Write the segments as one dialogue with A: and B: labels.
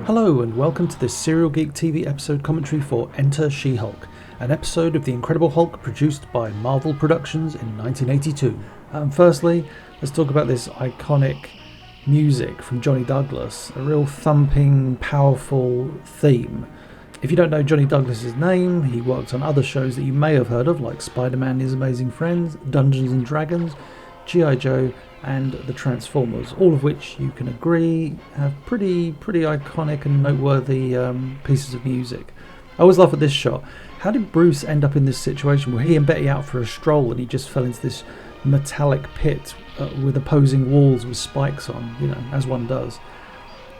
A: Hello and welcome to this Serial Geek TV episode commentary for Enter She-Hulk, an episode of The Incredible Hulk produced by Marvel Productions in 1982. Firstly, let's talk about this iconic music from Johnny Douglas, a real thumping, powerful theme. If you don't know Johnny Douglas's name, he worked on other shows that you may have heard of, like Spider-Man and His Amazing Friends, Dungeons and Dragons, G.I. Joe, and the Transformers, all of which you can agree have pretty iconic and noteworthy pieces of music. I always laugh at this shot. How did Bruce end up in this situation where he and Betty out for a stroll and he just fell into this metallic pit with opposing walls with spikes on, as one does?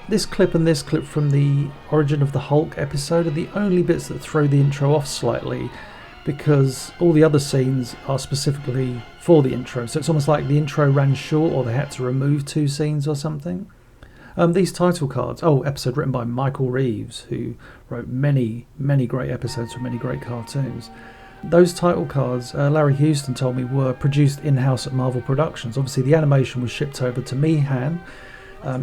A: This clip and this clip from the Origin of the Hulk episode are the only bits that throw the intro off slightly, because all the other scenes are specifically for the intro. So it's almost like the intro ran short or they had to remove two scenes or something. These title cards, episode written by Michael Reeves, who wrote many great episodes for many great cartoons. Those title cards, Larry Houston told me, were produced in-house at Marvel Productions. Obviously the animation was shipped over to Mihan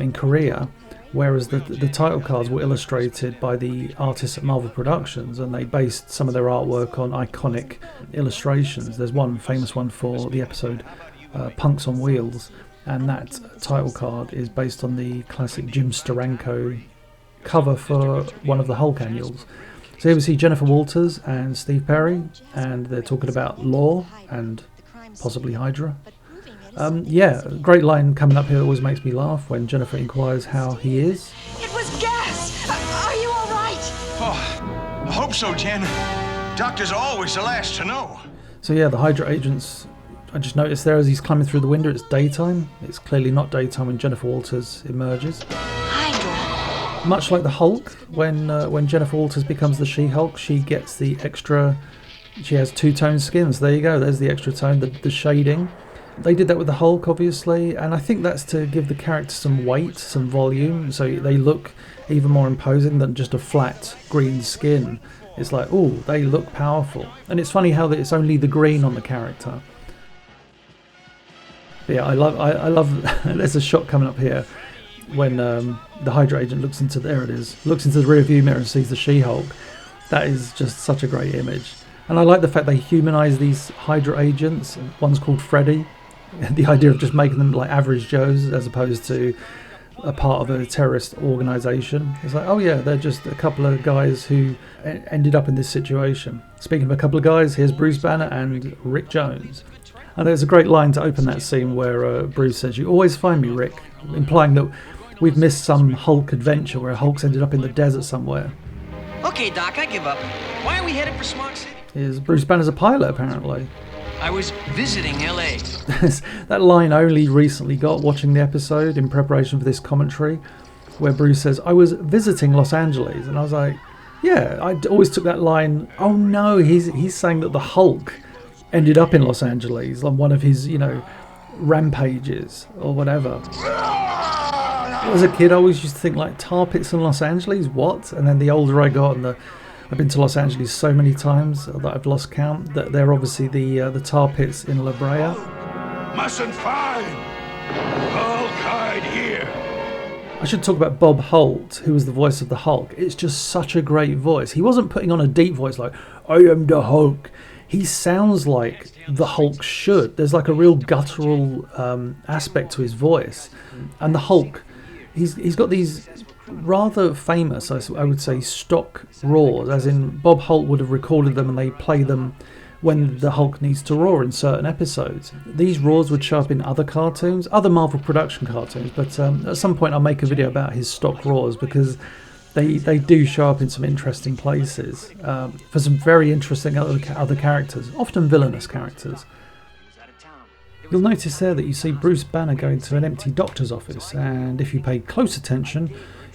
A: in Korea, whereas the title cards were illustrated by the artists at Marvel Productions, and they based some of their artwork on iconic illustrations. There's one famous one for the episode Punks on Wheels, and that title card is based on the classic Jim Steranko cover for one of the Hulk annuals. So here we see Jennifer Walters and Steve Perry, and they're talking about Law and possibly Hydra. Great line coming up here that always makes me laugh when Jennifer inquires how he is.
B: It was gas! Are you all right?
C: Oh, I hope so, Jen. Doctors are always the last to know.
A: So yeah, the Hydra agents, I just noticed there as he's climbing through the window, it's daytime. It's clearly not daytime when Jennifer Walters emerges.
B: Hydra.
A: Much like the Hulk, when Jennifer Walters becomes the She-Hulk, she gets the extra, she has two-tone skins. There you go, there's the extra tone, the shading. They did that with the Hulk, obviously, and I think that's to give the character some weight, some volume, so they look even more imposing than just a flat green skin. It's like, they look powerful. And it's funny how it's only the green on the character. But yeah, I love there's a shot coming up here when the Hydra agent looks into the rear view mirror and sees the She-Hulk. That is just such a great image. And I like the fact they humanize these Hydra agents. One's called Freddy. The idea of just making them like average Joes as opposed to a part of a terrorist organization. It's like, they're just a couple of guys who ended up in this situation. Speaking of a couple of guys, here's Bruce Banner and Rick Jones. And there's a great line to open that scene where Bruce says, "You always find me, Rick," implying that we've missed some Hulk adventure where Hulk's ended up in the desert somewhere.
D: Okay, Doc, I give up. Why are we headed for Smog City?
A: Is Bruce Banner's a pilot, apparently.
D: I was visiting L.A.
A: That line I only recently got watching the episode in preparation for this commentary, where Bruce says, "I was visiting Los Angeles," and I was like, yeah, I always took that line, oh no, he's saying that the Hulk ended up in Los Angeles on one of his, rampages or whatever. As a kid, I always used to think like tar pits in Los Angeles, what? And then the older I got, and I've been to Los Angeles so many times that I've lost count, that they're obviously the tar pits in La Brea.
C: Mustn't find. Hulk hide here.
A: I should talk about Bob Holt, who was the voice of the Hulk. It's just such a great voice. He wasn't putting on a deep voice like, "I am the Hulk." He sounds like the Hulk should. There's like a real guttural aspect to his voice. And the Hulk, he's got these rather famous, I would say, stock roars, as in Bob Holt would have recorded them and they play them when the Hulk needs to roar in certain episodes. These roars would show up in other cartoons, other Marvel production cartoons, but at some point I'll make a video about his stock roars, because they do show up in some interesting places for some very interesting other characters, often villainous characters. You'll notice there that you see Bruce Banner going to an empty doctor's office, and if you pay close attention,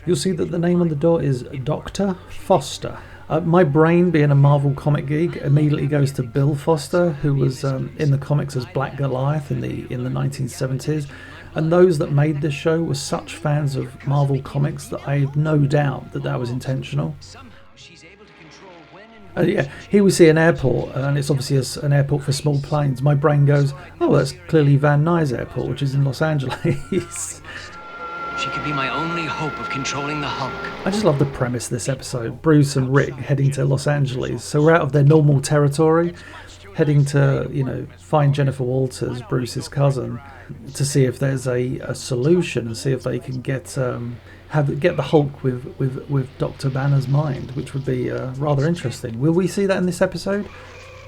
A: you'll see that the name on the door is Dr. Foster. My brain, being a Marvel comic geek, immediately goes to Bill Foster, who was in the comics as Black Goliath in the 1970s. And those that made this show were such fans of Marvel comics that I have no doubt that was intentional. Here we see an airport, and it's obviously an airport for small planes. My brain goes, that's clearly Van Nuys Airport, which is in Los Angeles.
D: She could be my only hope of controlling the Hulk.
A: I just love the premise of this episode. Bruce and Rick heading to Los Angeles. So we're out of their normal territory, heading to, find Jennifer Walters, Bruce's cousin, to see if there's a solution and see if they can get the Hulk with Dr. Banner's mind, which would be rather interesting. Will we see that in this episode?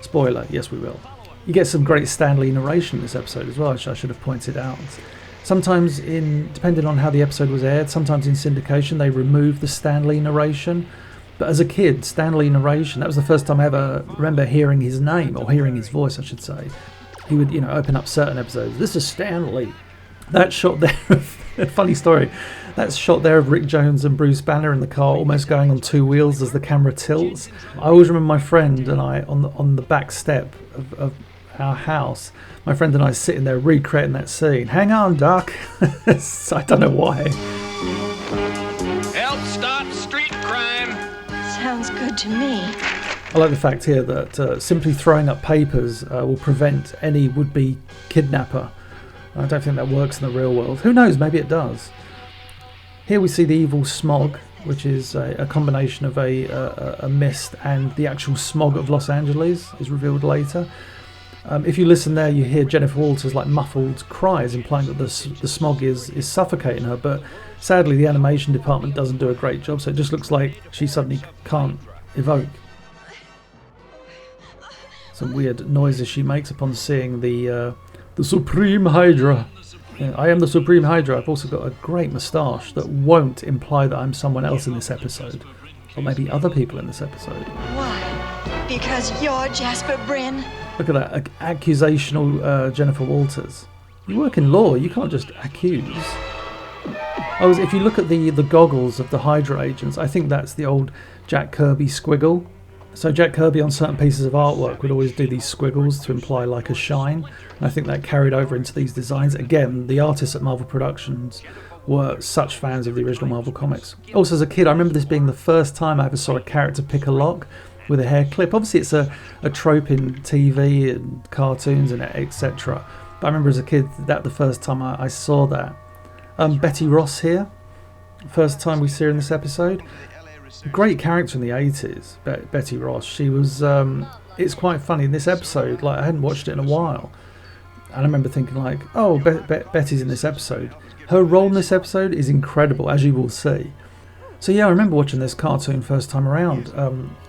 A: Spoiler, yes we will. You get some great Stan Lee narration in this episode as well, which I should have pointed out. Sometimes, depending on how the episode was aired, sometimes in syndication they remove the Stan Lee narration. But as a kid, Stan Lee narration, that was the first time I ever remember hearing his name, or hearing his voice I should say. He would open up certain episodes. This is Stan Lee. That shot there, funny story, that shot there of Rick Jones and Bruce Banner in the car almost going on two wheels as the camera tilts. I always remember my friend and I on the back step of our house, my friend and I sitting there recreating that scene. Hang on, Doc. I don't know why.
D: Help stop street crime.
B: Sounds good to me.
A: I like the fact here that simply throwing up papers will prevent any would-be kidnapper. I don't think that works in the real world. Who knows, maybe it does. Here we see the evil smog, which is a combination of a mist and the actual smog of Los Angeles, is revealed later. If you listen there, you hear Jennifer Walters' muffled cries, implying that the smog is suffocating her, but sadly the animation department doesn't do a great job, so it just looks like she suddenly can't evoke. Some weird noises she makes upon seeing the Supreme Hydra. Yeah, I am the Supreme Hydra. I've also got a great moustache that won't imply that I'm someone else in this episode, or maybe other people in this episode.
B: Why? Because you're Jasper Bryn?
A: Look at that, accusational Jennifer Walters. You work in law, you can't just accuse. If you look at the goggles of the Hydra agents, I think that's the old Jack Kirby squiggle. So Jack Kirby on certain pieces of artwork would always do these squiggles to imply like a shine. And I think that carried over into these designs. Again, the artists at Marvel Productions were such fans of the original Marvel Comics. Also, as a kid, I remember this being the first time I ever saw a character pick a lock with a hair clip. Obviously, it's a trope in TV and cartoons and etc. But I remember as a kid that the first time I saw that. Betty Ross here. First time we see her in this episode. Great character in the 80s, Betty Ross. She was, it's quite funny in this episode, I hadn't watched it in a while, and I remember thinking Betty's in this episode. Her role in this episode is incredible, as you will see. So yeah, I remember watching this cartoon first time around,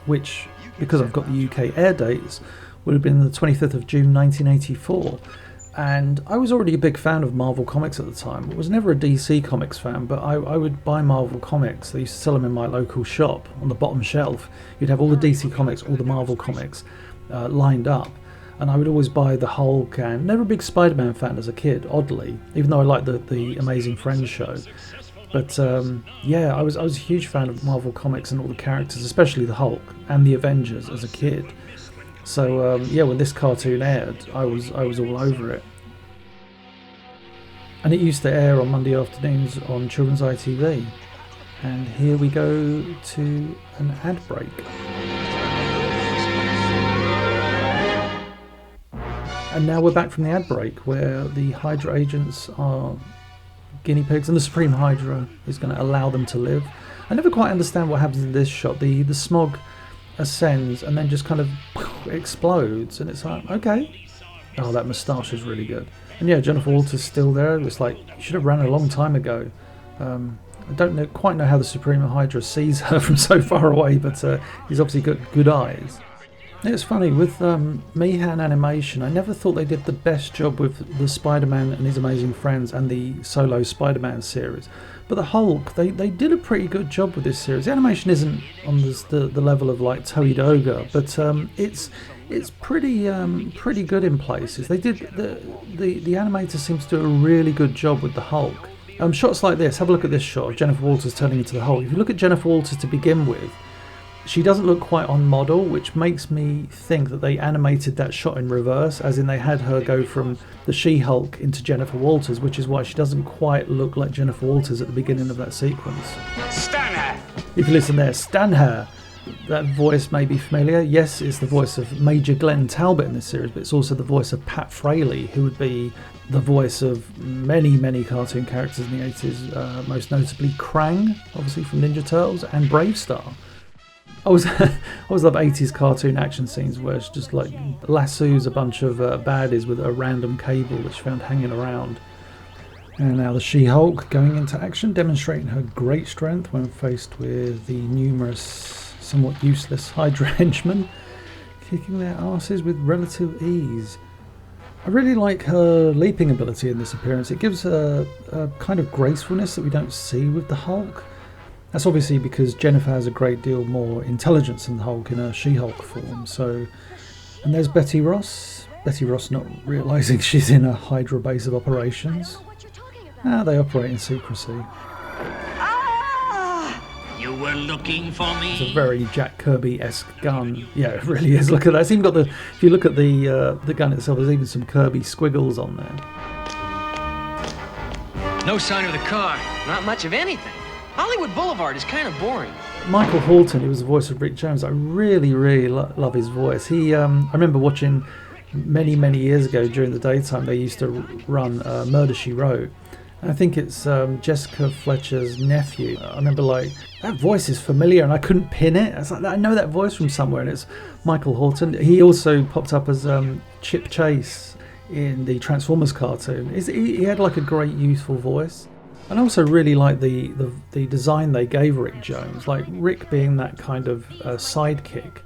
A: which, because I've got the UK air dates, would have been the 25th of June 1984. And I was already a big fan of Marvel Comics at the time. I was never a DC Comics fan, but I would buy Marvel Comics. They used to sell them in my local shop on the bottom shelf. You'd have all the DC Comics, all the Marvel Comics lined up. And I would always buy the Hulk, and never a big Spider-Man fan as a kid, oddly, even though I liked the Amazing Friends show. But yeah, I was a huge fan of Marvel Comics and all the characters, especially the Hulk and the Avengers as a kid. So yeah, when this cartoon aired, I was all over it. And it used to air on Monday afternoons on Children's ITV. And here we go to an ad break. And now we're back from the ad break, where the Hydra agents are guinea pigs, and the Supreme Hydra is going to allow them to live. I never quite understand what happens in this shot. The smog ascends and then just kind of explodes, and it's like, okay. Oh, that moustache is really good. And yeah, Jennifer Walters still there. It's like, you should have ran a long time ago. I don't quite know how the Supreme Hydra sees her from so far away, but he's obviously got good eyes. It's funny, with Meehan Animation, I never thought they did the best job with the Spider-Man and His Amazing Friends and the solo Spider-Man series. But the Hulk, they did a pretty good job with this series. The animation isn't on the level of like Toei Doga, but it's pretty good in places. They did the animator seems to do a really good job with the Hulk. Shots like this, have a look at this shot of Jennifer Walters turning into the Hulk. If you look at Jennifer Walters to begin with, she doesn't look quite on model, which makes me think that they animated that shot in reverse, as in they had her go from the She-Hulk into Jennifer Walters, which is why she doesn't quite look like Jennifer Walters at the beginning of that sequence.
C: Stan her!
A: If you listen there, Stan her! that voice may be familiar. Yes, it's the voice of Major Glenn Talbot in this series, but it's also the voice of Pat Fraley, who would be the voice of many cartoon characters in the 80s, most notably Krang, obviously from Ninja Turtles, and Bravestar. I always love 80s cartoon action scenes where it's just like lassos a bunch of baddies with a random cable which found hanging around. And now the She-Hulk going into action, demonstrating her great strength when faced with the numerous, somewhat useless Hydra henchmen, kicking their asses with relative ease. I really like her leaping ability in this appearance. It gives her a kind of gracefulness that we don't see with the Hulk. That's obviously because Jennifer has a great deal more intelligence than the Hulk in her She-Hulk form. So, and there's Betty Ross. Betty Ross not realising she's in a Hydra base of operations. They operate in secrecy.
D: You were looking for me?
A: It's a very Jack Kirby-esque gun. Yeah, it really is. Look at that. It's even got the. If you look at the gun itself, there's even some Kirby squiggles on there.
D: No sign of the car. Not much of anything. Hollywood Boulevard is kind of boring.
A: Michael Horton, who was the voice of Rick Jones, I really love his voice. He, I remember watching many years ago during the daytime. They used to run Murder She Wrote. I think it's Jessica Fletcher's nephew. I remember that voice is familiar, and I couldn't pin it. I was like, I know that voice from somewhere, and it's Michael Horton. He also popped up as Chip Chase in the Transformers cartoon. He had like a great youthful voice. And I also really like the design they gave Rick Jones, like Rick being that kind of sidekick.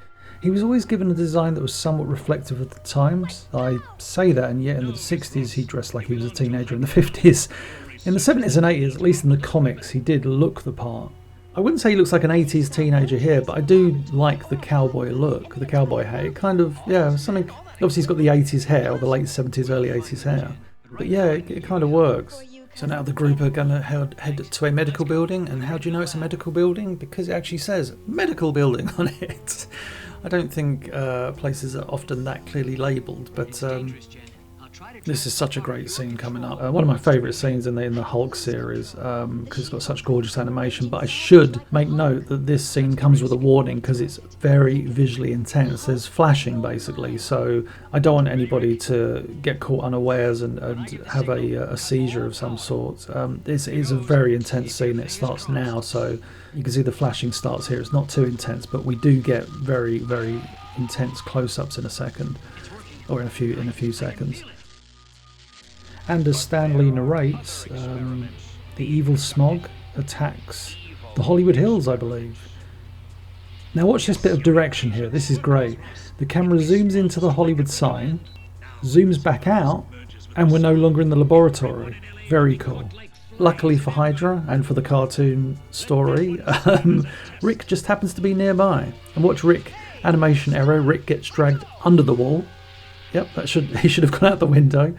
A: He was always given a design that was somewhat reflective of the times. I say that, and yet in the 60s he dressed like he was a teenager. In the 50s, in the 70s and 80s, at least in the comics, he did look the part. I wouldn't say he looks like an 80s teenager here, but I do like the cowboy look, the cowboy hair. It kind of, something. Obviously he's got the 80s hair, or the late 70s, early 80s hair. But yeah, it kind of works. So now the group are going to head to a medical building, and how do you know it's a medical building? Because it actually says medical building on it. I don't think places are often that clearly labelled, but this is such a great scene coming up. One of my favourite scenes in the Hulk series, because it's got such gorgeous animation. But I should make note that this scene comes with a warning because it's very visually intense. There's flashing basically, so I don't want anybody to get caught unawares and have a seizure of some sort. This is a very intense scene. It starts now, so you can see the flashing starts here. It's not too intense, but we do get very intense close-ups in a second, or in a few seconds. And as Stan Lee narrates, the evil smog attacks the Hollywood Hills, I believe. Now watch this bit of direction here. This is great. The camera zooms into the Hollywood sign, zooms back out, and we're no longer in the laboratory. Very cool. Luckily for Hydra and for the cartoon story, Rick just happens to be nearby. And watch Rick, animation error, Rick gets dragged under the wall. Yep, he should have gone out the window.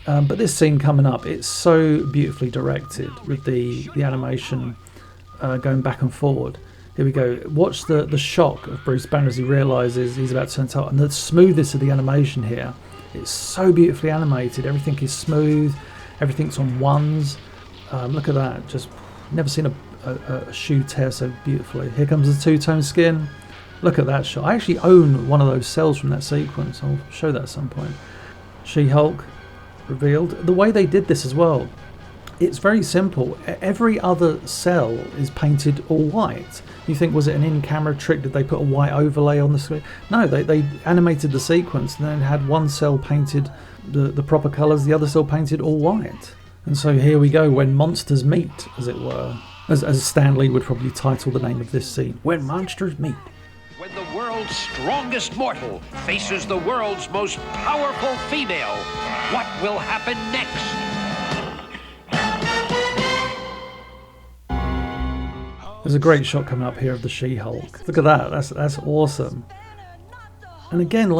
A: But this scene coming up, it's so beautifully directed with the animation going back and forward. Here we go. Watch the shock of Bruce Banner as he realises he's about to turn tail, and the smoothness of the animation here. It's so beautifully animated. Everything is smooth. Everything's on ones. Look at that. Just never seen a shoe tear so beautifully. Here comes the two-tone skin. Look at that shot. I actually own one of those cells from that sequence. I'll show that at some point. She-Hulk revealed. The way they did this as well, it's very simple. Every other cell is painted all white. You think, was it an in-camera trick? Did they put a white overlay on the screen? No, they animated the sequence and then had one cell painted the proper colours, the other cell painted all white. And so here we go, when monsters meet, as it were. As Stan Lee would probably title the name of this scene. When monsters meet.
E: When the world's strongest mortal faces the world's most powerful female, what will happen next?
A: There's a great shot coming up here of the She-Hulk. Look at that, that's awesome. And again,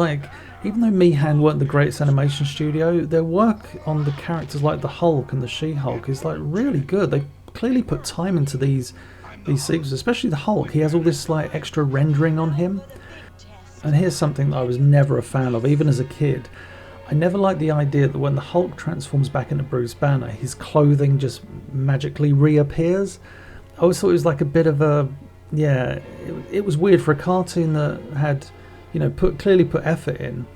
A: even though Meehan weren't the greatest animation studio, their work on the characters like the Hulk and the She-Hulk is really good. They clearly put time into these sequences, especially the Hulk. He has all this extra rendering on him. And here's something that I was never a fan of, even as a kid. I never liked the idea that when the Hulk transforms back into Bruce Banner, his clothing just magically reappears. I always thought it was a bit of a yeah, it was weird for a cartoon that had, you know, clearly put effort in.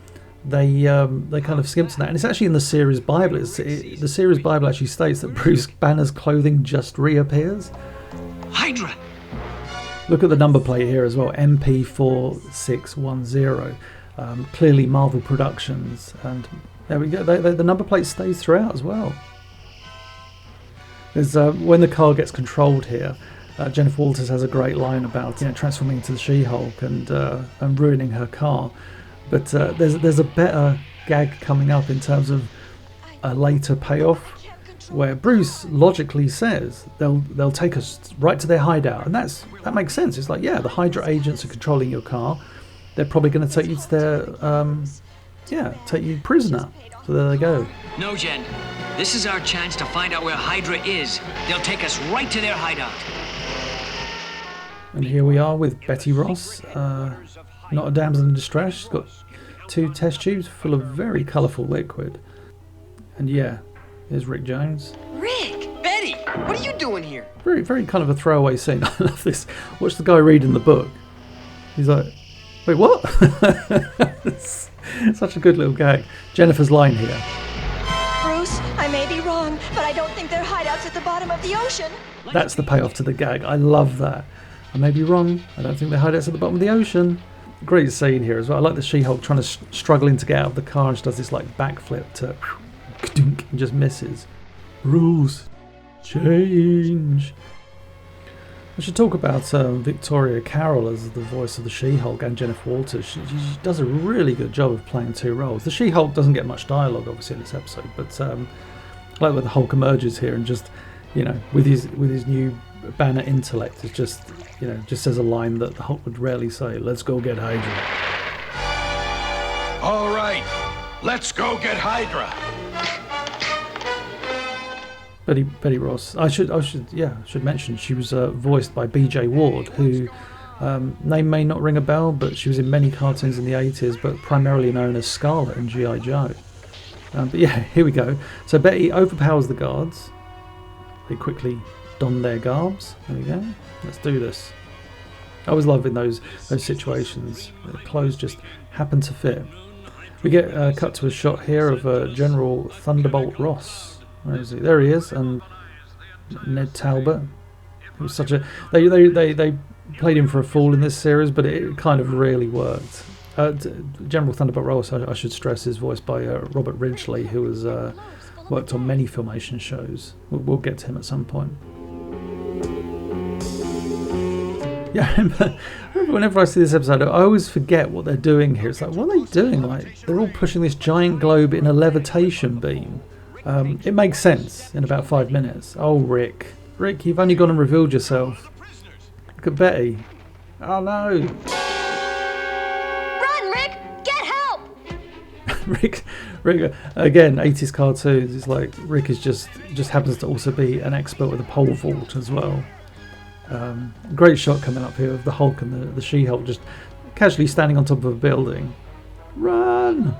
A: They kind of skimped that, and it's actually in the series Bible. The series Bible actually states that Bruce Banner's clothing just reappears.
D: Hydra!
A: Look at the number plate here as well, MP4610. Clearly Marvel Productions, and there we go. The number plate stays throughout as well. There's when the car gets controlled here, Jennifer Walters has a great line about, you know, transforming into the She-Hulk and ruining her car. But there's a better gag coming up in terms of a later payoff, where Bruce logically says they'll take us right to their hideout, and that makes sense. It's like, yeah, the Hydra agents are controlling your car. They're probably going to take you to their take you prisoner. So there they go.
D: No, Jen. This is our chance to find out where Hydra is. They'll take us right to their hideout.
A: And here we are with Betty Ross, not a damsel in distress. She's got 2 test tubes full of very colourful liquid. And yeah, here's Rick Jones.
D: Rick! Betty! What are you doing here?
A: Very, very kind of a throwaway scene. I love this. Watch the guy reading the book. He's like, wait, what? It's such a good little gag. Jennifer's line here.
B: Bruce, I may be wrong, but I don't think there are hideouts at the bottom of the ocean.
A: That's the payoff to the gag. I love that. I may be wrong. I don't think the hideout's at the bottom of the ocean. Great scene here as well. I like the She-Hulk trying to struggling to get out of the car, and she does this like backflip to and just misses. Rules change. I should talk about Victoria Carroll as the voice of the She-Hulk and Jennifer Walters. She does a really good job of playing 2 roles. The She-Hulk doesn't get much dialogue, obviously, in this episode, but I like where the Hulk emerges here and just, you know, with his new Banner intellect, it just, you know, just says a line that the Hulk would rarely say. Let's go get Hydra.
E: All right, let's go get Hydra.
A: Betty Ross. I should mention she was voiced by B.J. Ward, who name may not ring a bell, but she was in many cartoons in the 80s, but primarily known as Scarlet in G.I. Joe. But yeah, here we go. So Betty overpowers the guards. They quickly don their garbs. There we go. Let's do this. I always love in those situations. The clothes just happen to fit. We get cut to a shot here of General Thunderbolt Ross. Where is he? There he is, and Ned Talbot. It was such a they played him for a fool in this series, but it kind of really worked. General Thunderbolt Ross, I should stress, is voiced by Robert Ridgely, who has worked on many Filmation shows. We'll get to him at some point. Yeah, I remember whenever I see this episode, I always forget what they're doing here. It's like, what are they doing? Like, they're all pushing this giant globe in a levitation beam. It makes sense in about 5 minutes. Oh, Rick, you've only gone and revealed yourself. Look at Betty. Oh no.
B: Run, Rick! Get help!
A: Rick, again, 80s cartoons. It's like Rick is just happens to also be an expert with a pole vault as well. Great shot coming up here of the Hulk and the She-Hulk just casually standing on top of a building. Run!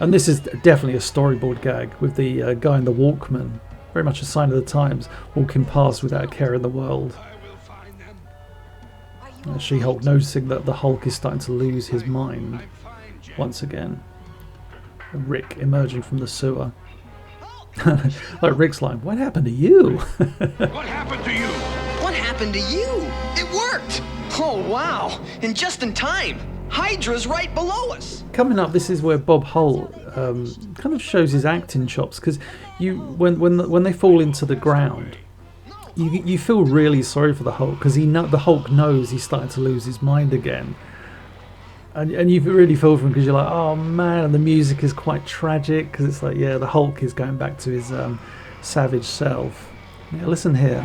A: And this is definitely a storyboard gag with the guy in the Walkman, very much a sign of the times, walking past without a care in the world. She-Hulk noticing that the Hulk is starting to lose his mind once again. And Rick emerging from the sewer. Like Rick's line, what happened to you?
E: What happened to you?
D: What happened to you? It worked! Oh, wow. And just in time. Hydra's right below us.
A: Coming up, this is where Bob Holt kind of shows his acting chops, because when they fall into the ground, you feel really sorry for the Hulk, because the Hulk knows he's starting to lose his mind again, and you really feel for him because you're like, oh man, and the music is quite tragic because it's like, yeah, the Hulk is going back to his savage self. Yeah, listen here.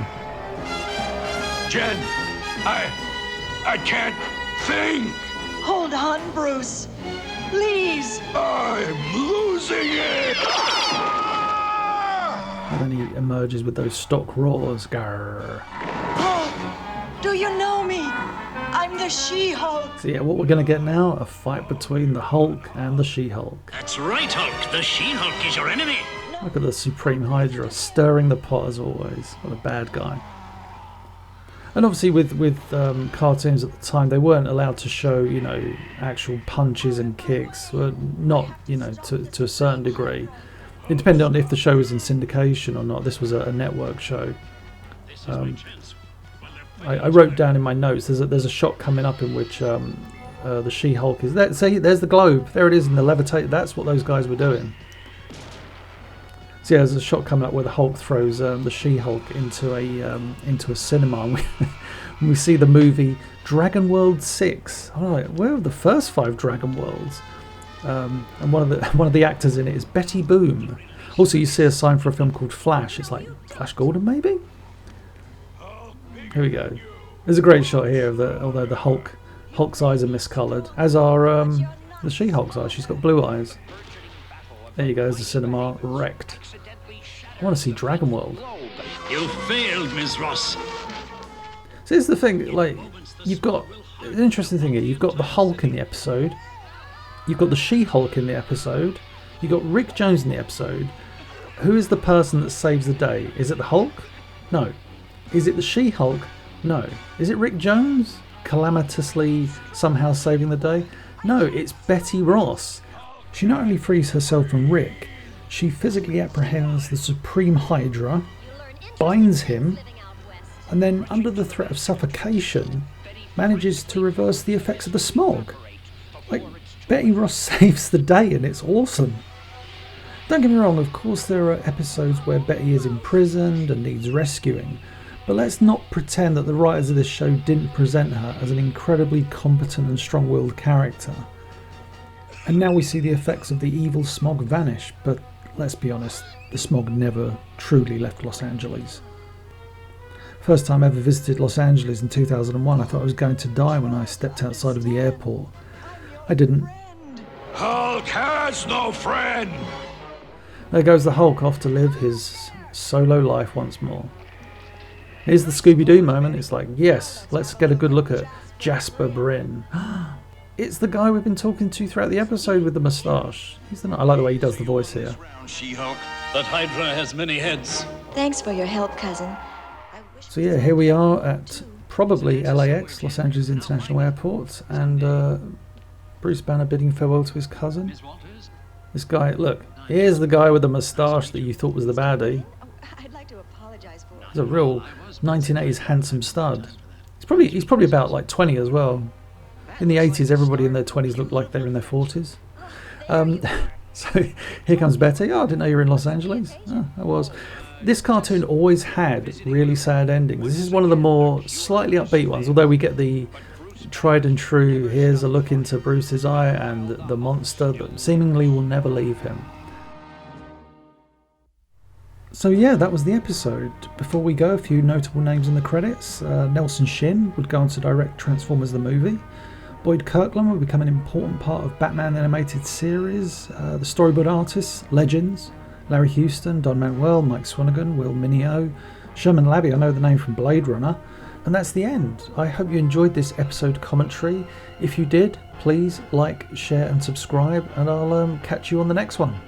E: Jen, I can't think.
B: Hold on, Bruce. Please.
E: I'm losing it.
A: And then he emerges with those stock roars. Grrr.
B: Oh, do you know me? I'm the She-Hulk.
A: So yeah, what we're going to get now, a fight between the Hulk and the She-Hulk.
F: That's right, Hulk. The She-Hulk is your enemy.
A: Look at the Supreme Hydra stirring the pot as always. What a bad guy. And obviously with cartoons at the time, they weren't allowed to show, actual punches and kicks. Well, not, to a certain degree. It depended on if the show was in syndication or not. This was a network show. I wrote down in my notes, there's a shot coming up in which the She-Hulk is there. See, there's the globe. There it is in the levitate. That's what those guys were doing. So yeah, there's a shot coming up where the Hulk throws the She-Hulk into a cinema. And we see the movie Dragon World 6. I'm like, where are the first 5 Dragon Worlds? And one of the actors in it is Betty Boom. Also, you see a sign for a film called Flash. It's like Flash Gordon, maybe. Here we go. There's a great shot here although the Hulk's eyes are miscoloured, as are the She-Hulk's eyes. She's got blue eyes. There you go. There's the cinema wrecked. I want to see Dragon World.
F: You failed, Ms. Ross.
A: So here's the thing, like, you've got an interesting thing here. You've got the Hulk in the episode. You've got the She-Hulk in the episode. You've got Rick Jones in the episode. Who is the person that saves the day? Is it the Hulk? No. Is it the She-Hulk? No. Is it Rick Jones calamitously somehow saving the day? No, it's Betty Ross. She not only frees herself from Rick, she physically apprehends the Supreme Hydra, binds him, and then, under the threat of suffocation, manages to reverse the effects of the smog. Like, Betty Ross saves the day, and it's awesome. Don't get me wrong, of course there are episodes where Betty is imprisoned and needs rescuing, but let's not pretend that the writers of this show didn't present her as an incredibly competent and strong-willed character. And now we see the effects of the evil smog vanish, but let's be honest, the smog never truly left Los Angeles. First time I ever visited Los Angeles in 2001, I thought I was going to die when I stepped outside of the airport. I didn't.
C: Hulk has no friend!
A: There goes the Hulk off to live his solo life once more. Here's the Scooby-Doo moment. It's like, yes, let's get a good look at Jasper Bryn. It's the guy we've been talking to throughout the episode with the moustache. I like the way he does the voice here.
C: She-Hulk.
F: That Hydra has many heads.
B: Thanks for your help, cousin.
A: So yeah, here we are at probably LAX, Los Angeles International Airport, and Bruce Banner bidding farewell to his cousin. This guy, look, here's the guy with the moustache that you thought was the baddie.
B: I'd like to apologize for.
A: He's a real 1980s handsome stud. He's probably about like 20 as well. In the 80s, everybody in their 20s looked like they were in their 40s. So here comes Betty. Oh, I didn't know you were in Los Angeles. Oh, I was. This cartoon always had really sad endings. This is one of the more slightly upbeat ones, although we get the tried and true, here's a look into Bruce's eye and the monster that seemingly will never leave him. So yeah, that was the episode. Before we go, a few notable names in the credits. Nelson Shin would go on to direct Transformers the movie. Boyd Kirkland would become an important part of Batman animated series. The storyboard artists, legends, Larry Houston, Don Manuel, Mike Swanigan, Will Mineo, Sherman Labby, I know the name from Blade Runner. And that's the end. I hope you enjoyed this episode commentary. If you did, please like, share and subscribe, and I'll catch you on the next one.